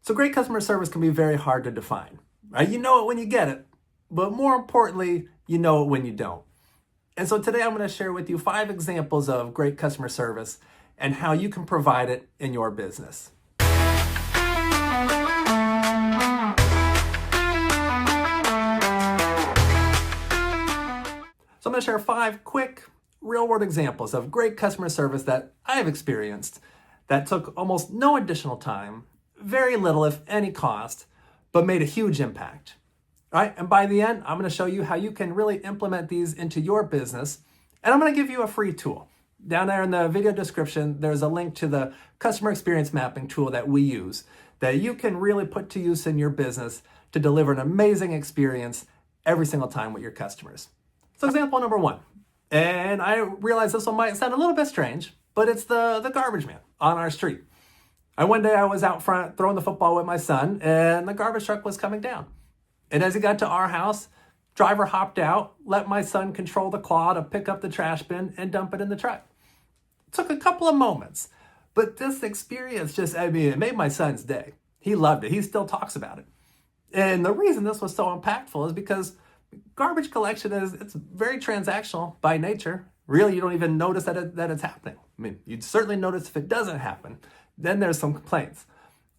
So great customer service can be very hard to define, right? You know it when you get it, but more importantly, you know it when you don't. And so today I'm going to share with you 5 examples of great customer service and how you can provide it in your business. So I'm going to share 5 quick real-world examples of great customer service that I've experienced that took almost no additional time, very little if any cost, but made a huge impact. All right, and by the end, I'm going to show you how you can really implement these into your business, and I'm going to give you a free tool. Down there in the video description, there's a link to the customer experience mapping tool that we use that you can really put to use in your business to deliver an amazing experience every single time with your customers. So example number 1, and I realize this one might sound a little bit strange, but it's the garbage man on our street. One day I was out front throwing the football with my son, and the garbage truck was coming down. And as he got to our house, driver hopped out, let my son control the claw to pick up the trash bin and dump it in the truck. It took a couple of moments, but this experience it made my son's day. He loved it. He still talks about it. And the reason this was so impactful is because garbage collection it's very transactional by nature. Really, you don't even notice that it's happening. I mean, you'd certainly notice if it doesn't happen. Then there's some complaints.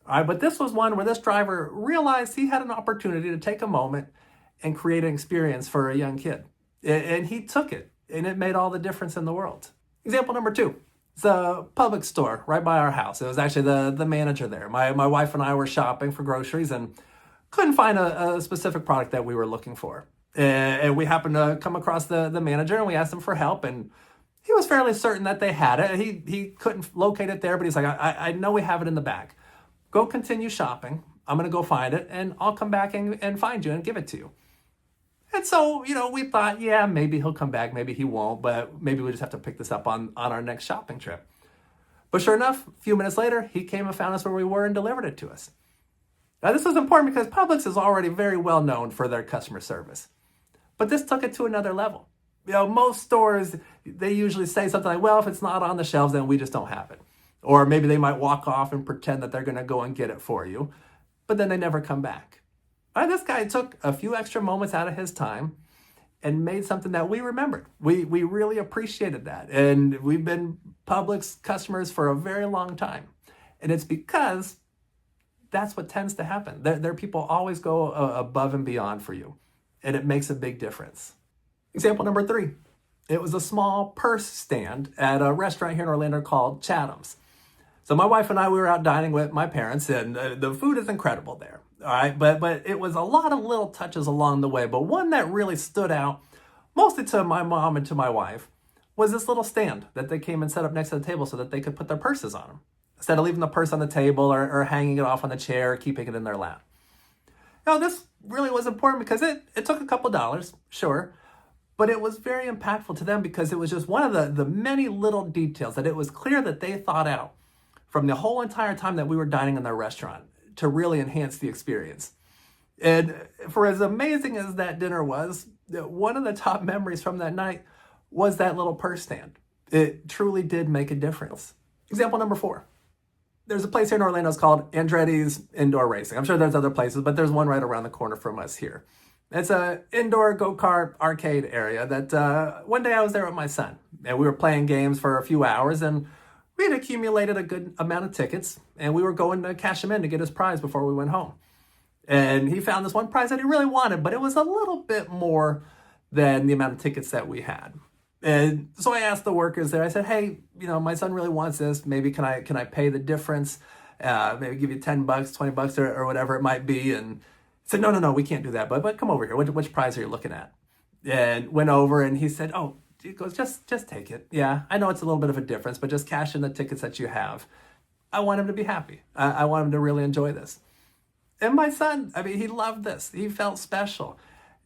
All right, but this was one where this driver realized he had an opportunity to take a moment and create an experience for a young kid. And he took it, and it made all the difference in the world. Example number 2, it's a Publix store right by our house. It was actually the manager there. My wife and I were shopping for groceries and couldn't find a specific product that we were looking for. And we happened to come across the manager, and we asked him for help, and he was fairly certain that they had it. He couldn't locate it there, but he's like, I know we have it in the back. Go continue shopping. I'm going to go find it, and I'll come back and find you and give it to you. And so, we thought, yeah, maybe he'll come back, maybe he won't, but maybe we just have to pick this up on our next shopping trip. But sure enough, a few minutes later, he came and found us where we were and delivered it to us. Now, this was important because Publix is already very well known for their customer service. But this took it to another level. Most stores, they usually say something like, well, if it's not on the shelves, then we just don't have it. Or maybe they might walk off and pretend that they're going to go and get it for you, but then they never come back. This guy took a few extra moments out of his time and made something that we remembered. We really appreciated that. And we've been Publix customers for a very long time. And it's because that's what tends to happen. Their people always go above and beyond for you. And it makes a big difference. Example number 3. It was a small purse stand at a restaurant here in Orlando called Chatham's. So my wife and I, we were out dining with my parents, and the food is incredible there. All right, but it was a lot of little touches along the way. But one that really stood out, mostly to my mom and to my wife, was this little stand that they came and set up next to the table so that they could put their purses on them. Instead of leaving the purse on the table or hanging it off on the chair or keeping it in their lap. This really was important because it took a couple dollars, sure, but it was very impactful to them because it was just one of the many little details that it was clear that they thought out from the whole entire time that we were dining in their restaurant to really enhance the experience. And for as amazing as that dinner was, one of the top memories from that night was that little purse stand. It truly did make a difference. Example number 4. There's a place here in Orlando called Andretti's Indoor Racing. I'm sure there's other places, but there's one right around the corner from us here. It's an indoor go-kart arcade area that one day I was there with my son. And we were playing games for a few hours, and we had accumulated a good amount of tickets, and we were going to cash them in to get his prize before we went home. And he found this one prize that he really wanted, but it was a little bit more than the amount of tickets that we had. And so I asked the workers there, I said, hey, my son really wants this. Maybe can I pay the difference? Maybe give you $10, $20 or whatever it might be. And he said, no, we can't do that. But come over here. Which prize are you looking at? And went over and he said, he goes, just take it. Yeah, I know it's a little bit of a difference, but just cash in the tickets that you have. I want him to be happy. I want him to really enjoy this. And my son, he loved this. He felt special.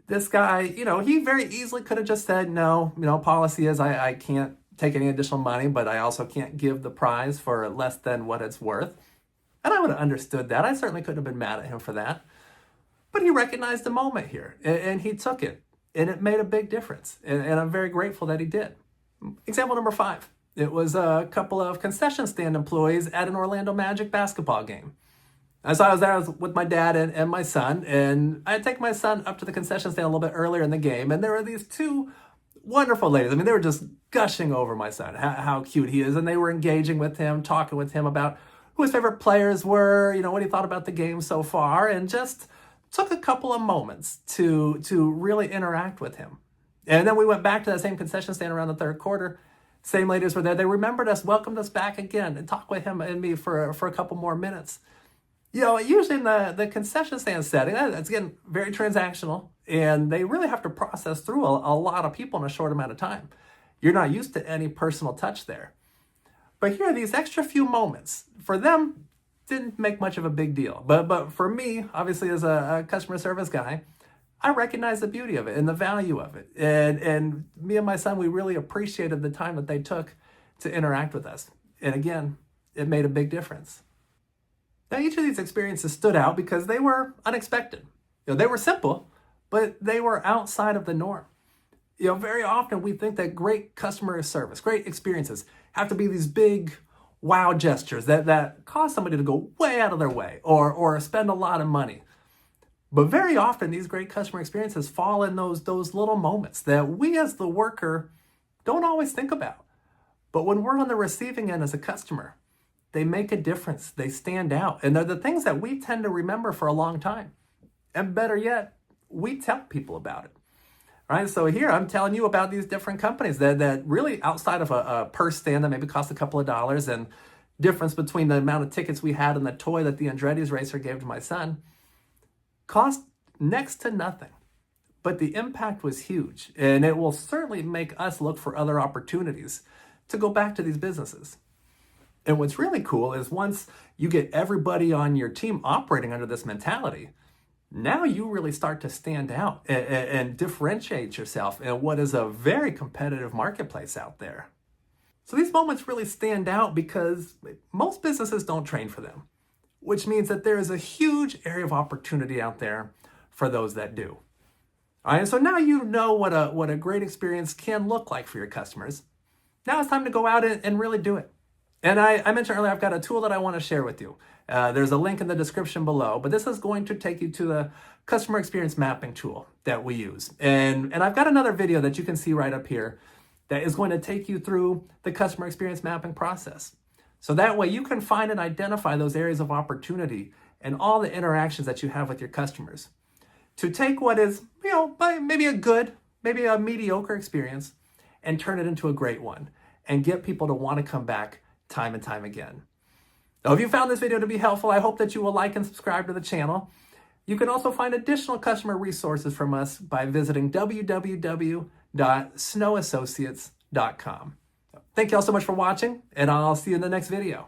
This guy, he very easily could have just said, no, policy is I can't take any additional money, but I also can't give the prize for less than what it's worth. And I would have understood that. I certainly couldn't have been mad at him for that. But he recognized the moment here, and he took it, and it made a big difference. And I'm very grateful that he did. Example number 5. It was a couple of concession stand employees at an Orlando Magic basketball game. And so I was with my dad and my son, and I take my son up to the concession stand a little bit earlier in the game, and there were these two wonderful ladies. I mean, they were just gushing over my son, how cute he is, and they were engaging with him, talking with him about who his favorite players were, what he thought about the game so far, and just took a couple of moments to really interact with him. And then we went back to that same concession stand around the third quarter. Same ladies were there. They remembered us, welcomed us back again, and talked with him and me for a couple more minutes. Usually in the concession stand setting, that's again very transactional, and they really have to process through a lot of people in a short amount of time. You're not used to any personal touch there. But here, these extra few moments, for them, didn't make much of a big deal. But for me, obviously as a customer service guy, I recognize the beauty of it and the value of it. And me and my son, we really appreciated the time that they took to interact with us. And again, it made a big difference. Now, each of these experiences stood out because they were unexpected. They were simple, but they were outside of the norm. Very often we think that great customer service, great experiences have to be these big wow gestures that cause somebody to go way out of their way or spend a lot of money. But very often these great customer experiences fall in those little moments that we as the worker don't always think about. But when we're on the receiving end as a customer, they make a difference. They stand out. And they're the things that we tend to remember for a long time. And better yet, we tell people about it. Right? So here I'm telling you about these different companies that really, outside of a purse stand that maybe cost a couple of dollars, and difference between the amount of tickets we had and the toy that the Andretti's racer gave to my son, cost next to nothing. But the impact was huge. And it will certainly make us look for other opportunities to go back to these businesses. And what's really cool is once you get everybody on your team operating under this mentality, now you really start to stand out and differentiate yourself in what is a very competitive marketplace out there. So these moments really stand out because most businesses don't train for them, which means that there is a huge area of opportunity out there for those that do. All right, so now you know what a great experience can look like for your customers. Now it's time to go out and really do it. And I mentioned earlier, I've got a tool that I want to share with you. There's a link in the description below, but this is going to take you to the customer experience mapping tool that we use. And I've got another video that you can see right up here that is going to take you through the customer experience mapping process. So that way you can find and identify those areas of opportunity and all the interactions that you have with your customers to take what is, maybe a good, maybe a mediocre experience and turn it into a great one and get people to want to come back time and time again. Now, if you found this video to be helpful, I hope that you will like and subscribe to the channel. You can also find additional customer resources from us by visiting www.snowassociates.com. Thank you all so much for watching, and I'll see you in the next video.